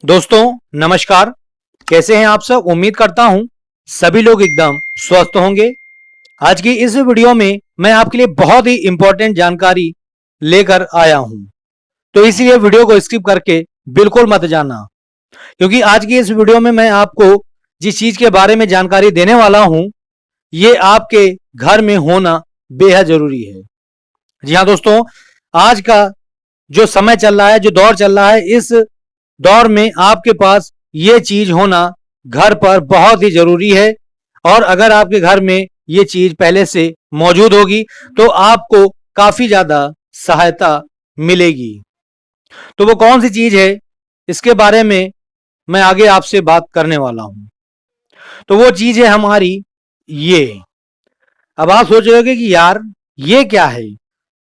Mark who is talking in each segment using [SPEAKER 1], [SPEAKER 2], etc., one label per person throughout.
[SPEAKER 1] दोस्तों नमस्कार। कैसे हैं आप सब? उम्मीद करता हूं सभी लोग एकदम स्वस्थ होंगे। आज की इस वीडियो में मैं आपके लिए बहुत ही इंपॉर्टेंट जानकारी लेकर आया हूं, तो इसलिए वीडियो को स्किप करके बिल्कुल मत जाना, क्योंकि आज की इस वीडियो में मैं आपको जिस चीज के बारे में जानकारी देने वाला हूं, ये आपके घर में होना बेहद जरूरी है। जी हाँ दोस्तों, आज का जो समय चल रहा है, जो दौर चल रहा है, इस दौर में आपके पास ये चीज होना घर पर बहुत ही जरूरी है। और अगर आपके घर में ये चीज पहले से मौजूद होगी तो आपको काफी ज्यादा सहायता मिलेगी। तो वो कौन सी चीज है, इसके बारे में मैं आगे आपसे बात करने वाला हूं। तो वो चीज है हमारी ये। अब आप सोच रहे होगे कि यार ये क्या है,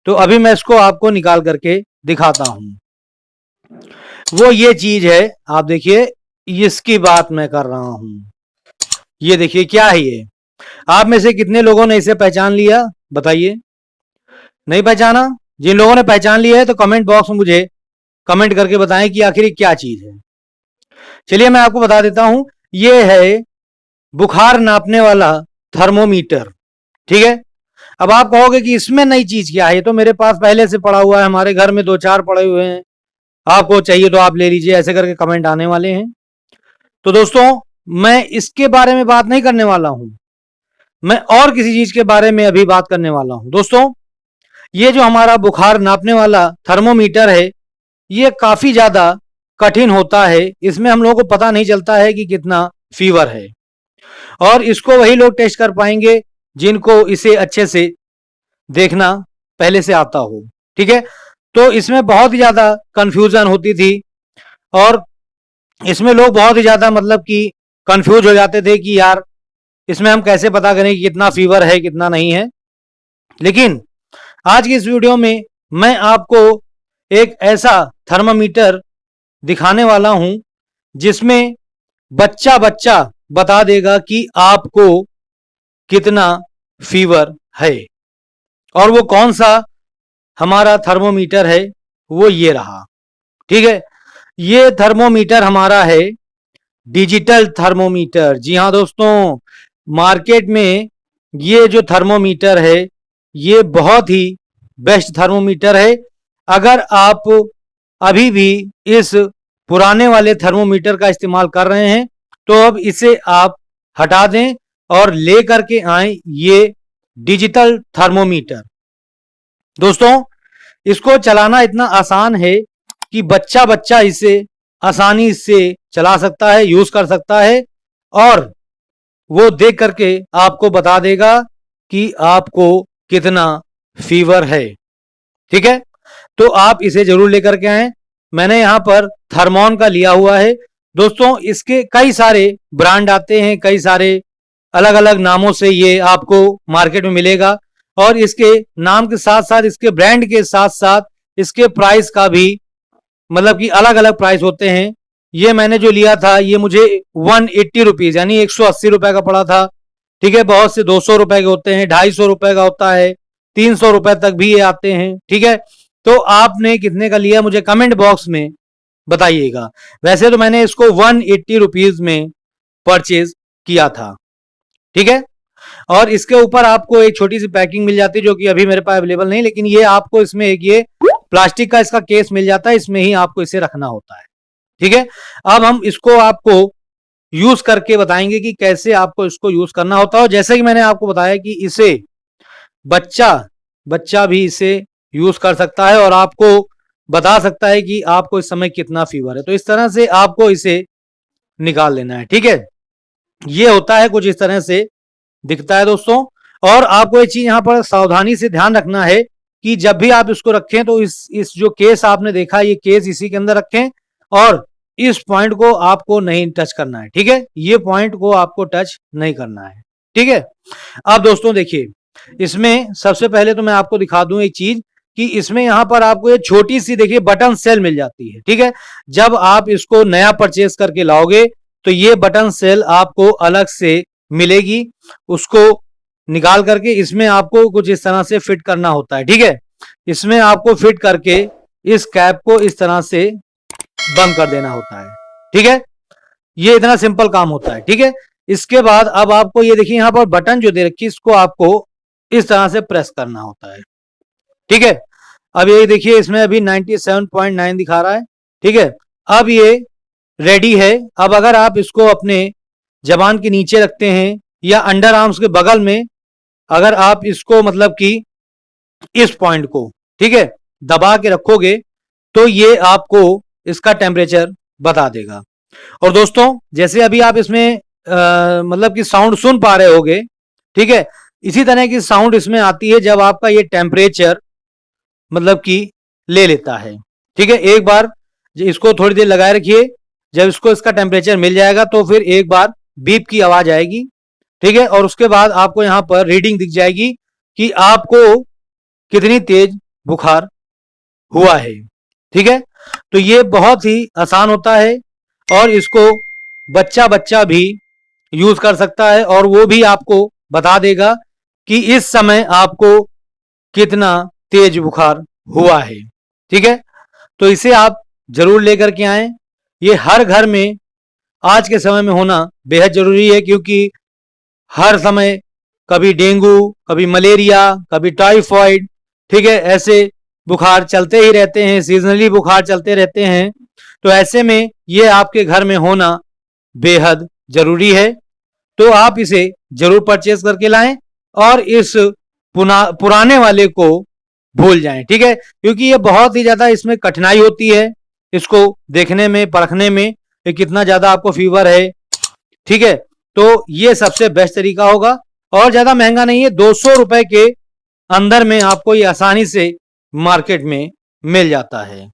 [SPEAKER 1] तो अभी मैं इसको आपको निकाल करके दिखाता हूं। वो ये चीज है, आप देखिए, इसकी बात मैं कर रहा हूं। ये देखिए क्या है ये। आप में से कितने लोगों ने इसे पहचान लिया, बताइए। नहीं पहचाना? जिन लोगों ने पहचान लिया है तो कमेंट बॉक्स में मुझे कमेंट करके बताएं कि आखिर ये क्या चीज है। चलिए मैं आपको बता देता हूं, ये है बुखार नापने वाला थर्मोमीटर। ठीक है। अब आप कहोगे कि इसमें नई चीज क्या है, ये तो मेरे पास पहले से पड़ा हुआ है, हमारे घर में 2-4 पड़े हुए हैं, आपको चाहिए तो आप ले लीजिए, ऐसे करके कमेंट आने वाले हैं। तो दोस्तों मैं इसके बारे में बात नहीं करने वाला हूं, मैं और किसी चीज के बारे में अभी बात करने वाला हूं। दोस्तों ये जो हमारा बुखार नापने वाला थर्मोमीटर है, ये काफी ज्यादा कठिन होता है। इसमें हम लोगों को पता नहीं चलता है कि कितना फीवर है, और इसको वही लोग टेस्ट कर पाएंगे जिनको इसे अच्छे से देखना पहले से आता हो। ठीक है। तो इसमें बहुत ही ज्यादा कंफ्यूजन होती थी, और इसमें लोग बहुत ही ज्यादा मतलब कि कंफ्यूज हो जाते थे कि यार इसमें हम कैसे पता करें कि कितना फीवर है कितना नहीं है। लेकिन आज की इस वीडियो में मैं आपको एक ऐसा थर्मामीटर दिखाने वाला हूं जिसमें बच्चा बच्चा बता देगा कि आपको कितना फीवर है। और वो कौन सा हमारा थर्मोमीटर है, वो ये रहा। ठीक है। ये थर्मोमीटर हमारा है डिजिटल थर्मोमीटर। जी हाँ दोस्तों, मार्केट में ये जो थर्मोमीटर है ये बहुत ही बेस्ट थर्मोमीटर है। अगर आप अभी भी इस पुराने वाले थर्मोमीटर का इस्तेमाल कर रहे हैं तो अब इसे आप हटा दें और ले करके आए ये डिजिटल थर्मोमीटर। दोस्तों इसको चलाना इतना आसान है कि बच्चा बच्चा इसे आसानी से चला सकता है, यूज कर सकता है, और वो देख करके आपको बता देगा कि आपको कितना फीवर है। ठीक है। तो आप इसे जरूर लेकर के आए। मैंने यहां पर थर्मोन का लिया हुआ है। दोस्तों इसके कई सारे ब्रांड आते हैं, कई सारे अलग अलग नामों से ये आपको मार्केट में मिलेगा, और इसके नाम के साथ साथ, इसके ब्रांड के साथ साथ इसके प्राइस का भी मतलब कि अलग अलग प्राइस होते हैं। ये मैंने जो लिया था ये मुझे 180 रुपीज यानी 180 रुपए का पड़ा था। ठीक है। बहुत से 200 रुपए के होते हैं, 250 रुपए का होता है, 300 रुपए तक भी ये आते हैं। ठीक है। तो आपने कितने का लिया मुझे कमेंट बॉक्स में बताइएगा। वैसे तो मैंने इसको 180 रुपीज में परचेज किया था। ठीक है। और इसके ऊपर आपको एक छोटी सी पैकिंग मिल जाती है जो कि अभी मेरे पास अवेलेबल नहीं, लेकिन ये आपको इसमें एक ये प्लास्टिक का इसका केस मिल जाता है, इसमें ही आपको इसे रखना होता है। ठीक है। अब हम इसको आपको यूज करके बताएंगे कि कैसे आपको इसको यूज करना होता है। जैसे कि मैंने आपको बताया कि इसे बच्चा बच्चा भी इसे यूज कर सकता है और आपको बता सकता है कि आपको इस समय कितना फीवर है। तो इस तरह से आपको इसे निकाल लेना है। ठीक है। ये होता है कुछ इस तरह से दिखता है दोस्तों। और आपको एक चीज यहां पर सावधानी से ध्यान रखना है कि जब भी आप इसको रखें तो इस जो केस आपने देखा, ये केस इसी के अंदर रखें, और इस पॉइंट को आपको नहीं टच करना है। ठीक है। ये पॉइंट को आपको टच नहीं करना है। ठीक है। अब दोस्तों देखिए, इसमें सबसे पहले तो मैं आपको दिखा दूं एक चीज कि इसमें यहां पर आपको ये छोटी सी देखिए बटन सेल मिल जाती है। ठीक है। जब आप इसको नया परचेज करके लाओगे तो ये बटन सेल आपको अलग से मिलेगी, उसको निकाल करके इसमें आपको कुछ इस तरह से फिट करना होता है। ठीक है। इसमें आपको फिट करके इस कैप को इस तरह से बंद कर देना होता है। ठीक है, ये इतना सिंपल काम होता है। ठीक है, इसके बाद अब आपको ये देखिए यहाँ पर बटन जो दे रखी है, इसको आपको इस तरह से प्रेस करना होता है। ठीक है, अब ये देखिए इसमें अभी 97.9 दिखा रहा है। ठीक है, अब ये रेडी है। अब अगर आप इसको अपने जबान के नीचे रखते हैं या अंडर आर्म्स के बगल में, अगर आप इसको मतलब कि इस पॉइंट को, ठीक है, दबा के रखोगे तो ये आपको इसका टेम्परेचर बता देगा। और दोस्तों जैसे अभी आप इसमें मतलब कि साउंड सुन पा रहे होगे, ठीक है, इसी तरह की साउंड इसमें आती है जब आपका ये टेम्परेचर मतलब कि ले लेता है। ठीक है, एक बार इसको थोड़ी देर लगाए रखिए, जब इसको इसका टेम्परेचर मिल जाएगा तो फिर एक बार बीप की आवाज आएगी। ठीक है, और उसके बाद आपको यहां पर रीडिंग दिख जाएगी कि आपको कितनी तेज बुखार हुआ है। ठीक है, तो ये बहुत ही आसान होता है और इसको बच्चा बच्चा भी यूज कर सकता है और वो भी आपको बता देगा कि इस समय आपको कितना तेज बुखार हुआ है। ठीक है, तो इसे आप जरूर लेकर के आएं। ये हर घर में आज के समय में होना बेहद जरूरी है, क्योंकि हर समय कभी डेंगू, कभी मलेरिया, कभी टाइफॉइड, ठीक है, ऐसे बुखार चलते ही रहते हैं, सीजनली बुखार चलते रहते हैं। तो ऐसे में ये आपके घर में होना बेहद जरूरी है। तो आप इसे जरूर परचेज करके लाएं और इस पुराने वाले को भूल जाएं। ठीक है, क्योंकि ये बहुत ही ज्यादा इसमें कठिनाई होती है इसको देखने में, परखने में कि कितना ज्यादा आपको फीवर है। ठीक है, तो ये सबसे बेस्ट तरीका होगा और ज्यादा महंगा नहीं है, 200 रुपए के अंदर में आपको ये आसानी से मार्केट में मिल जाता है।